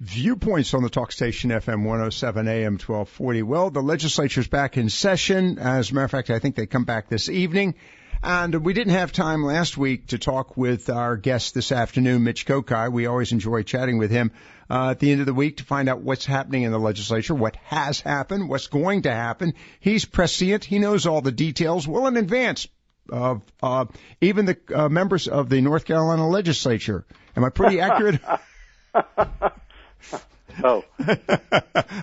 Viewpoints on the talk station FM 107 AM 1240. Well, the legislature's back in session. As a matter of fact, I think they come back this evening. And we didn't have time last week to talk with our guest this afternoon, Mitch Kokai. We always enjoy chatting with him at the end of the week to find out what's happening in the legislature, what has happened, what's going to happen. He's prescient. He knows all the details well in advance of even the members of the North Carolina legislature. Am I pretty accurate? Oh.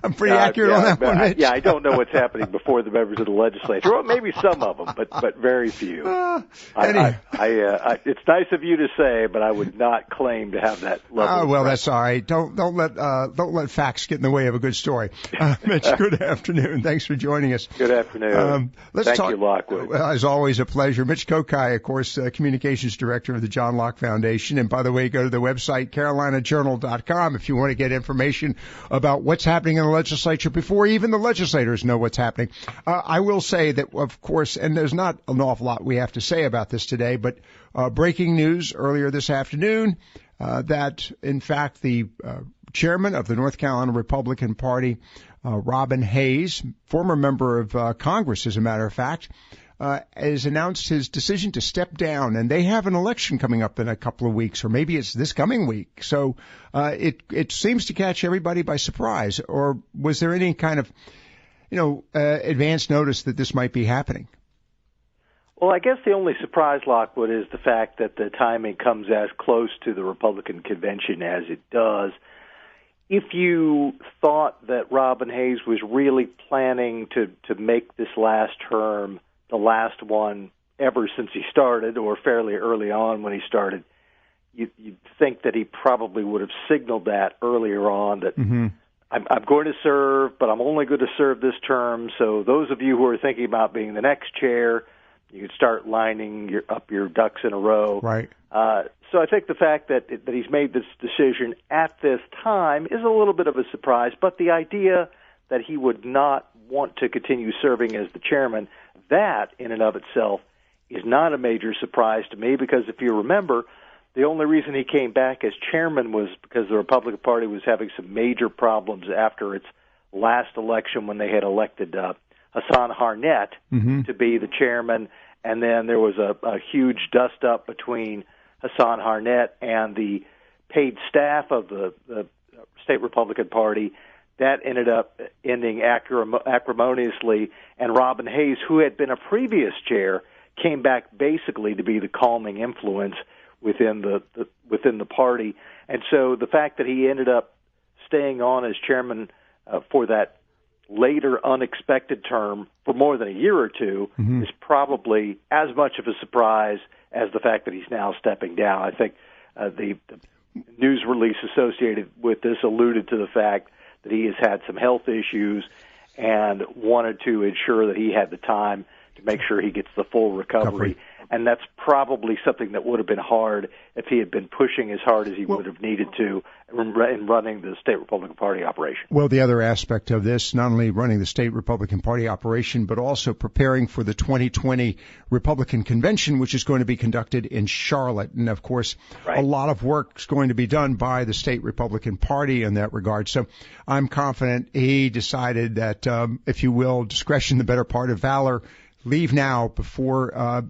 I'm pretty accurate on that one, Mitch. Yeah, I don't know what's happening before the members of the legislature. Well, maybe some of them, but very few. It's nice of you to say, but I would not claim to have that level. Well, that's all right. Don't let facts get in the way of a good story. Mitch, good afternoon. Thanks for joining us. Good afternoon. Thank you, Lockwood. As always, a pleasure. Mitch Kokai, of course, Communications Director of the John Locke Foundation. And by the way, go to the website, carolinajournal.com, if you want to get information about what's happening in the legislature before even the legislators know what's happening. I will say that, of course, and there's not an awful lot we have to say about this today, but breaking news earlier this afternoon that, in fact, the chairman of the North Carolina Republican Party, Robin Hayes, former member of Congress, as a matter of fact, has announced his decision to step down, and they have an election coming up in a couple of weeks, or maybe it's this coming week. So it seems to catch everybody by surprise. Or was there any kind of, advance notice that this might be happening? Well, I guess the only surprise, Lockwood, is the fact that the timing comes as close to the Republican convention as it does. If you thought that Robin Hayes was really planning to make this last term the last one ever since he started, or fairly early on when he started, you'd think that he probably would have signaled that earlier on, that I'm going to serve, but I'm only going to serve this term. So those of you who are thinking about being the next chair, you could start lining up your ducks in a row. Right. So I think the fact that he's made this decision at this time is a little bit of a surprise, but the idea that he would not want to continue serving as the chairman, that in and of itself is not a major surprise to me, because if you remember, the only reason he came back as chairman was because the Republican Party was having some major problems after its last election when they had elected Hassan Harnett to be the chairman, and then there was a huge dust-up between Hassan Harnett and the paid staff of the state Republican Party. That ended up ending acrimoniously, and Robin Hayes, who had been a previous chair, came back basically to be the calming influence within the party. And so the fact that he ended up staying on as chairman for that later unexpected term for more than a year or two is probably as much of a surprise as the fact that he's now stepping down. I think the news release associated with this alluded to the fact that he has had some health issues and wanted to ensure that he had the time to make sure he gets the full recovery. And that's probably something that would have been hard if he had been pushing as hard as he would have needed to in running the state Republican Party operation. Well, the other aspect of this, not only running the state Republican Party operation, but also preparing for the 2020 Republican Convention, which is going to be conducted in Charlotte. And, of course, a lot of work is going to be done by the state Republican Party in that regard. So I'm confident he decided that, if you will, discretion, the better part of valor, leave now before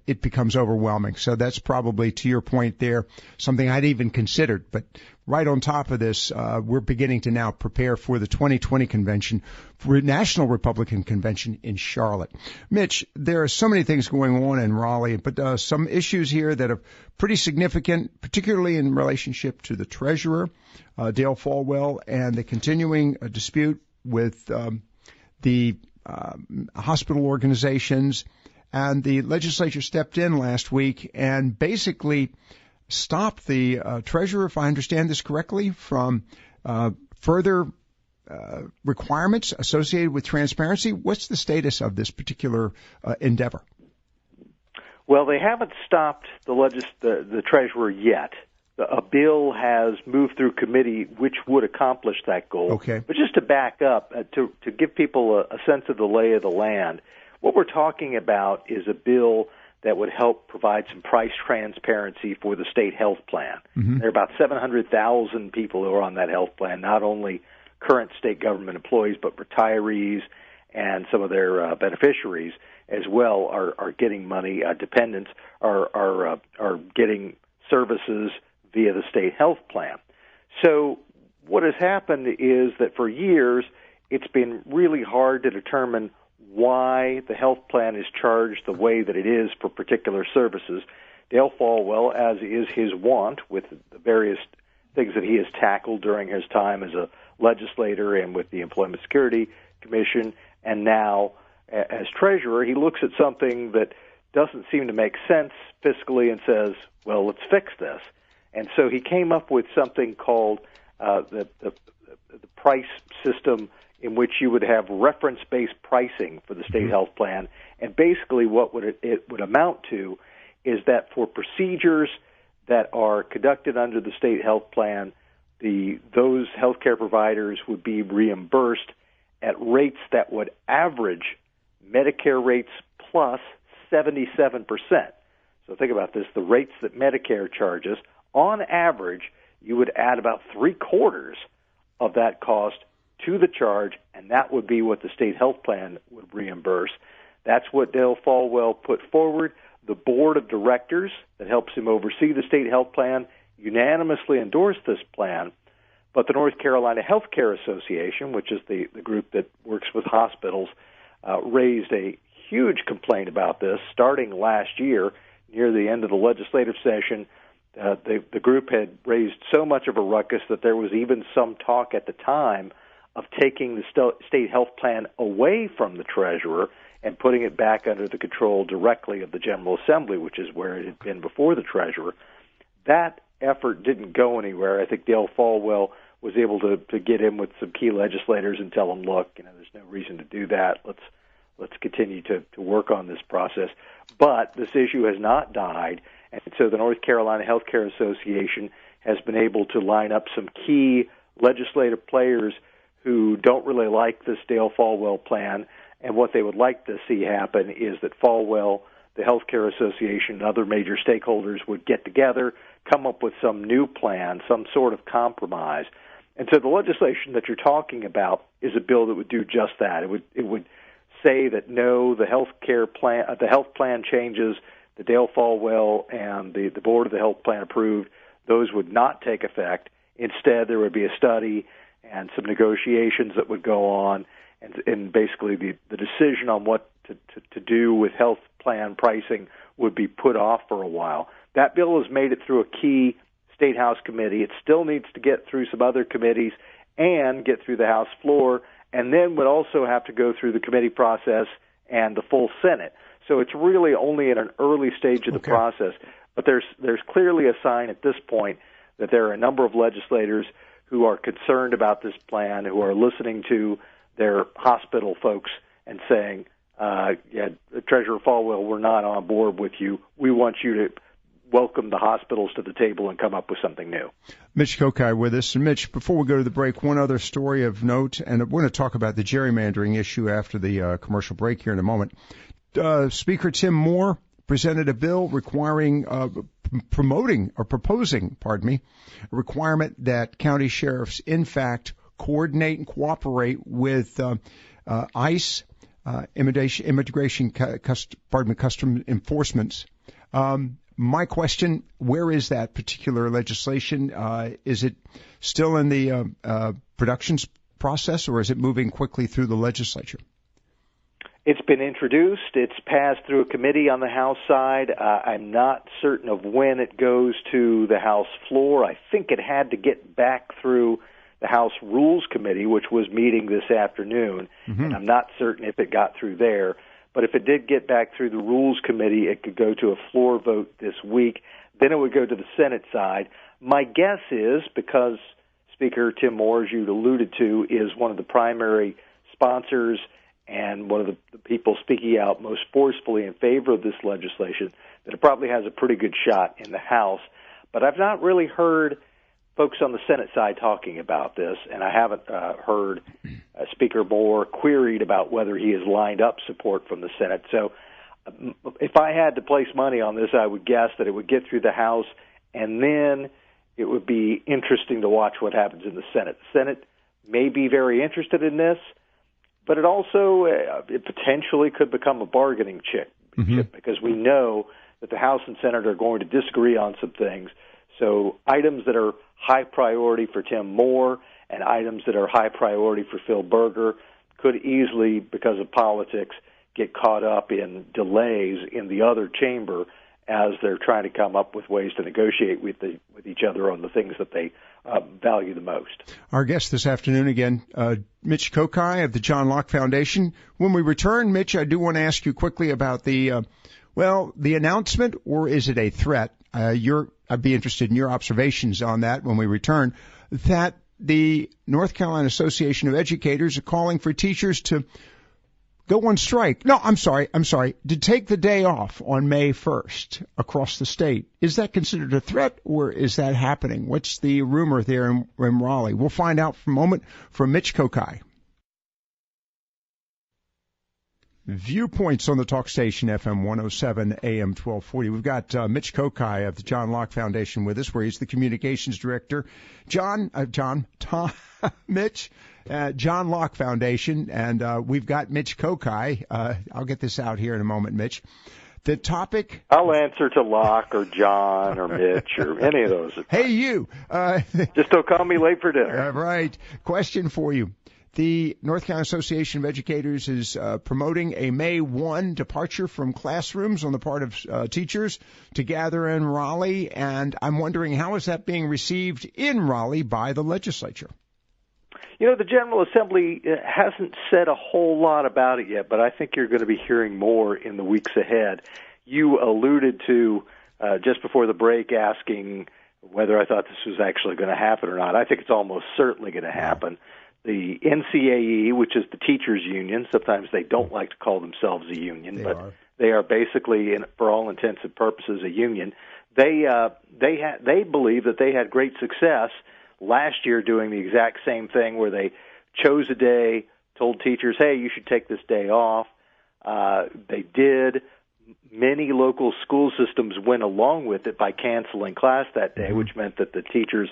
it becomes overwhelming. So that's probably, to your point there, something I'd even considered. But right on top of this, we're beginning to now prepare for the 2020 convention, for National Republican Convention in Charlotte. Mitch, there are so many things going on in Raleigh, but some issues here that are pretty significant, particularly in relationship to the treasurer, Dale Falwell, and the continuing dispute with the hospital organizations. And the legislature stepped in last week and basically stopped the treasurer, if I understand this correctly, from further requirements associated with transparency. What's the status of this particular endeavor? Well, they haven't stopped the treasurer yet. A bill has moved through committee which would accomplish that goal. Okay. But just to back up, to give people a sense of the lay of the land, what we're talking about is a bill that would help provide some price transparency for the state health plan. Mm-hmm. There are about 700,000 people who are on that health plan, not only current state government employees, but retirees and some of their beneficiaries as well are getting money. Dependents are getting services via the state health plan. So what has happened is that for years it's been really hard to determine why the health plan is charged the way that it is for particular services. Dale Folwell, as is his wont with the various things that he has tackled during his time as a legislator and with the Employment Security Commission, and now as treasurer, he looks at something that doesn't seem to make sense fiscally and says, well, let's fix this. And so he came up with something called the price system, in which you would have reference-based pricing for the state health plan. And basically what it would amount to is that for procedures that are conducted under the state health plan, those healthcare providers would be reimbursed at rates that would average Medicare rates plus 77%. So think about this. The rates that Medicare charges, on average, you would add about 3/4 of that cost to the charge, and that would be what the state health plan would reimburse. That's what Dale Folwell put forward. The board of directors that helps him oversee the state health plan unanimously endorsed this plan, but the North Carolina Healthcare Association, which is the group that works with hospitals, raised a huge complaint about this starting last year near the end of the legislative session. The group had raised so much of a ruckus that there was even some talk at the time of taking the state health plan away from the treasurer and putting it back under the control directly of the General Assembly, which is where it had been before the treasurer. That effort didn't go anywhere. I think Dale Folwell was able to get in with some key legislators and tell them, look, there's no reason to do that. Let's continue to work on this process. But this issue has not died, and so the North Carolina Healthcare Association has been able to line up some key legislative players who don't really like this Dale Folwell plan, and what they would like to see happen is that Folwell, the Healthcare Association, and other major stakeholders would get together, come up with some new plan, some sort of compromise. And so the legislation that you're talking about is a bill that would do just that. It would say that no, the health plan changes that Dale Folwell and the board of the health plan approved, those would not take effect. Instead, there would be a study and some negotiations that would go on, and basically the decision on what to do with health plan pricing would be put off for a while. That bill has made it through a key State House committee. It still needs to get through some other committees and get through the House floor, and then would also have to go through the committee process and the full Senate. So it's really only at an early stage of the process. But there's clearly a sign at this point that there are a number of legislators who are concerned about this plan, who are listening to their hospital folks and saying, Treasurer Folwell, we're not on board with you. We want you to welcome the hospitals to the table and come up with something new. Mitch Kokai with us. And Mitch, before we go to the break, one other story of note, and we're going to talk about the gerrymandering issue after the commercial break here in a moment. Speaker Tim Moore presented a bill requiring, proposing, a requirement that county sheriffs, in fact, coordinate and cooperate with ICE, custom enforcement. My question, where is that particular legislation? Is it still in the productions process, or is it moving quickly through the legislature? It's been introduced. It's passed through a committee on the House side. I'm not certain of when it goes to the House floor. I think it had to get back through the House Rules Committee, which was meeting this afternoon, and I'm not certain if it got through there. But if it did get back through the Rules Committee, it could go to a floor vote this week. Then it would go to the Senate side. My guess is, because Speaker Tim Moore, as you alluded to, is one of the primary sponsors and one of the people speaking out most forcefully in favor of this legislation, that it probably has a pretty good shot in the House. But I've not really heard folks on the Senate side talking about this, and I haven't heard Speaker Moore queried about whether he has lined up support from the Senate. So if I had to place money on this, I would guess that it would get through the House, and then it would be interesting to watch what happens in the Senate. The Senate may be very interested in this, but it also it potentially could become a bargaining chip because we know that the House and Senate are going to disagree on some things. So items that are high priority for Tim Moore and items that are high priority for Phil Berger could easily, because of politics, get caught up in delays in the other chamber as they're trying to come up with ways to negotiate with each other on the things that they value the most. Our guest this afternoon again, Mitch Kokai of the John Locke Foundation. When we return, Mitch, I do want to ask you quickly about the announcement, or is it a threat? I'd be interested in your observations on that when we return, that the North Carolina Association of Educators are calling for teachers to go on strike. No, I'm sorry, to take the day off on May 1st across the state. Is that considered a threat, or is that happening? What's the rumor there in Raleigh? We'll find out for a moment from Mitch Kokai. Viewpoints on the talk station, FM 107, AM 1240. We've got Mitch Kokai of the John Locke Foundation with us, where he's the communications director. John Locke Foundation, and we've got Mitch Kokai. I'll get this out here in a moment, Mitch. The topic... I'll answer to Locke or John or Mitch or any of those. Hey, you! Just don't call me late for dinner. Right. Question for you. The North Carolina Association of Educators is promoting a May 1 departure from classrooms on the part of teachers to gather in Raleigh, and I'm wondering, how is that being received in Raleigh by the legislature? You know, the General Assembly hasn't said a whole lot about it yet, but I think you're going to be hearing more in the weeks ahead. You alluded to, just before the break, asking whether I thought this was actually going to happen or not. I think it's almost certainly going to happen. The NCAE, which is the teachers' union, sometimes they don't like to call themselves a union, they are basically, for all intents and purposes, a union. They believe that they had great success last year doing the exact same thing, where they chose a day, told teachers, hey, you should take this day off. They did. Many local school systems went along with it by canceling class that day, which meant that the teachers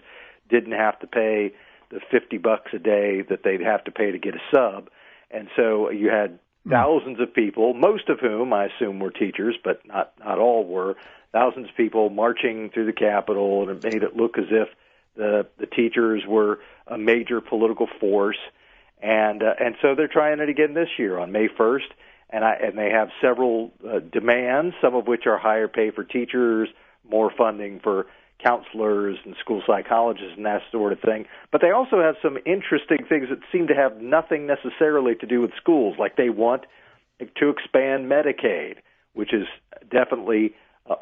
didn't have to pay the $50 a day that they'd have to pay to get a sub. And so you had thousands of people, most of whom I assume were teachers, but not all were, thousands of people marching through the Capitol, and it made it look as if the teachers were a major political force. And so they're trying it again this year on May 1st, and they have several demands, some of which are higher pay for teachers, more funding for counselors and school psychologists and that sort of thing. But they also have some interesting things that seem to have nothing necessarily to do with schools, like they want to expand Medicaid, which is definitely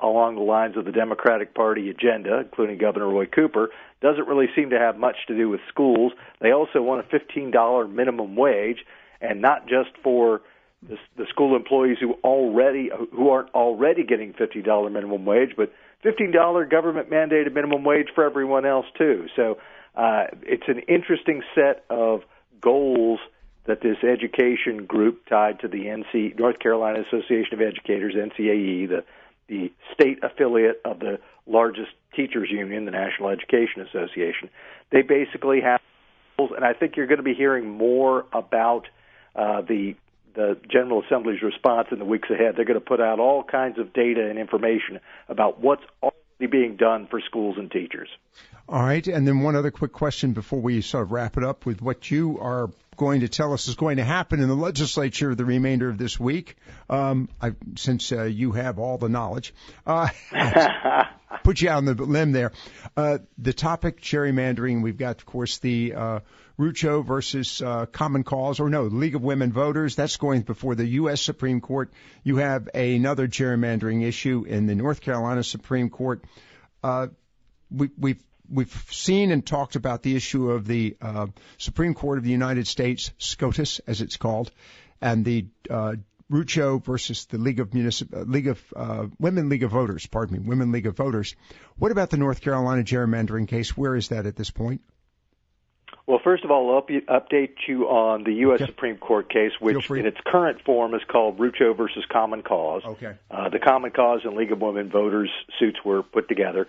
along the lines of the Democratic Party agenda, including Governor Roy Cooper. Doesn't really seem to have much to do with schools. They also want a $15 minimum wage, and not just for the school employees who aren't already getting $50 minimum wage, but $15 government-mandated minimum wage for everyone else, too. So it's an interesting set of goals that this education group tied to the North Carolina Association of Educators, NCAE, the state affiliate of the largest teachers union, the National Education Association, they basically have goals, and I think you're going to be hearing more about the General Assembly's response in the weeks ahead. They're going to put out all kinds of data and information about what's already being done for schools and teachers. All right, and then one other quick question before we sort of wrap it up with what you are going to tell us is going to happen in the legislature the remainder of this week. Since you have all the knowledge, put you out on the limb there. The topic, gerrymandering, we've got, of course, the Rucho versus Common Cause, the League of Women Voters. That's going before the U.S. Supreme Court. You have another gerrymandering issue in the North Carolina Supreme Court. We've seen and talked about the issue of the Supreme Court of the United States, SCOTUS, as it's called, and the Rucho versus the Women League of Voters. What about the North Carolina gerrymandering case? Where is that at this point? Well, first of all, I'll update you on the U.S. Supreme Court case, which in its current form is called Rucho versus Common Cause. Okay. The Common Cause and League of Women Voters suits were put together.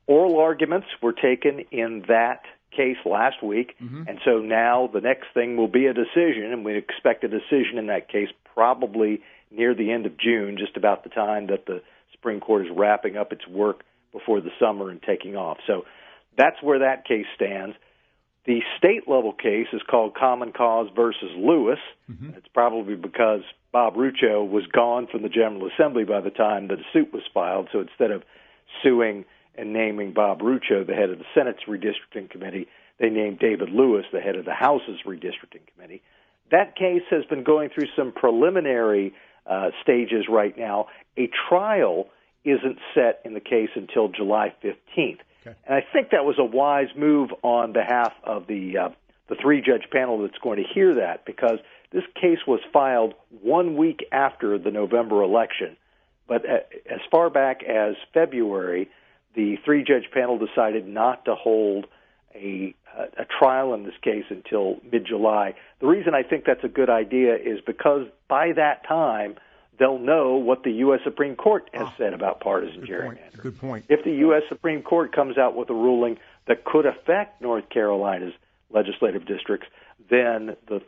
Oral arguments were taken in that case last week, and so now the next thing will be a decision, and we expect a decision in that case probably near the end of June, just about the time that the Supreme Court is wrapping up its work before the summer and taking off. So that's where that case stands. The state-level case is called Common Cause versus Lewis. It's probably because Bob Rucho was gone from the General Assembly by the time that the suit was filed, so instead of suing and naming Bob Rucho, the head of the Senate's redistricting committee, they named David Lewis, the head of the House's redistricting committee. That case has been going through some preliminary stages right now. A trial isn't set in the case until July 15th. Okay. And I think that was a wise move on behalf of the three-judge panel that's going to hear that, because this case was filed 1 week after the November election. But as far back as February, the three-judge panel decided not to hold a trial in this case until mid-July. The reason I think that's a good idea is because by that time, they'll know what the U.S. Supreme Court has said about partisan gerrymandering. Good point. If the U.S. Supreme Court comes out with a ruling that could affect North Carolina's legislative districts, then the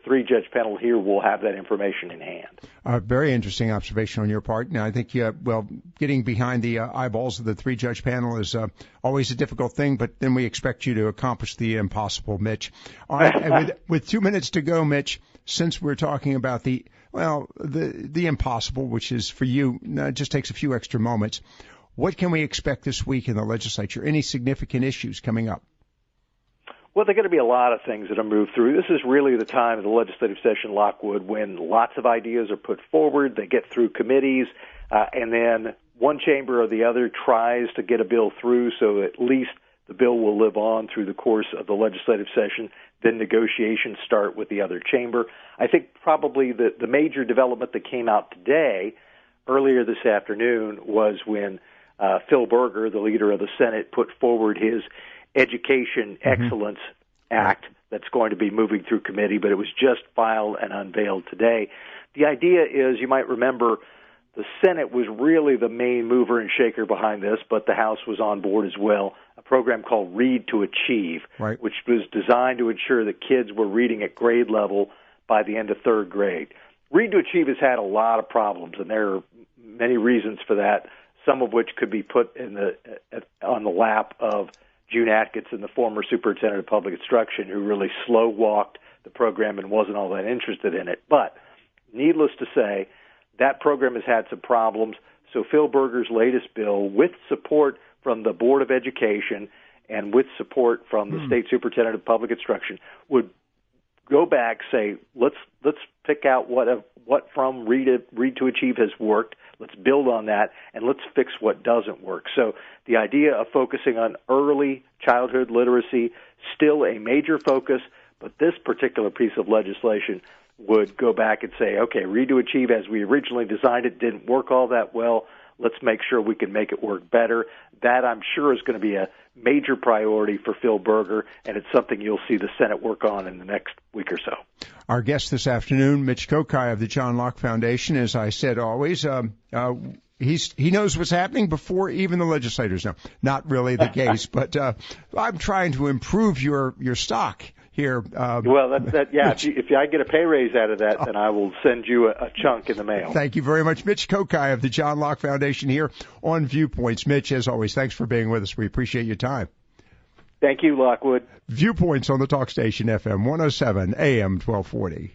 three-judge panel here will have that information in hand. Very interesting observation on your part. Now, I think, getting behind the eyeballs of the three-judge panel is always a difficult thing, but then we expect you to accomplish the impossible, Mitch. All right, and with 2 minutes to go, Mitch, since we're talking about the impossible, which is for you, it just takes a few extra moments, what can we expect this week in the legislature? Any significant issues coming up? Well, there are going to be a lot of things that are moved through. This is really the time of the legislative session, Lockwood, when lots of ideas are put forward, they get through committees, and then one chamber or the other tries to get a bill through, so at least the bill will live on through the course of the legislative session. Then negotiations start with the other chamber. I think probably the major development that came out today, earlier this afternoon, was when Phil Berger, the leader of the Senate, put forward his Education Excellence Act that's going to be moving through committee, but it was just filed and unveiled today. The idea is, you might remember, the Senate was really the main mover and shaker behind this, but the House was on board as well, a program called Read to Achieve, which was designed to ensure that kids were reading at grade level by the end of third grade. Read to Achieve has had a lot of problems, and there are many reasons for that, some of which could be put on the lap of June Atkinson, the former superintendent of public instruction, who really slow-walked the program and wasn't all that interested in it. But needless to say, that program has had some problems. So Phil Berger's latest bill, with support from the Board of Education and with support from the state superintendent of public instruction, would go back, say, let's pick out what from Read to Achieve has worked. Let's build on that, and let's fix what doesn't work. So the idea of focusing on early childhood literacy, still a major focus, but this particular piece of legislation would go back and say, okay, Read to Achieve as we originally designed it didn't work all that well. Let's make sure we can make it work better. That, I'm sure, is going to be a major priority for Phil Berger, and it's something you'll see the Senate work on in the next week or so. Our guest this afternoon, Mitch Kokai of the John Locke Foundation, as I said always, he knows what's happening before even the legislators know. Not really the case, but I'm trying to improve your stock here. Well, if I get a pay raise out of that, then I will send you a chunk in the mail. Thank you very much. Mitch Kokai of the John Locke Foundation here on Viewpoints. Mitch, as always, thanks for being with us. We appreciate your time. Thank you, Lockwood. Viewpoints on the talk station, FM 107, AM 1240.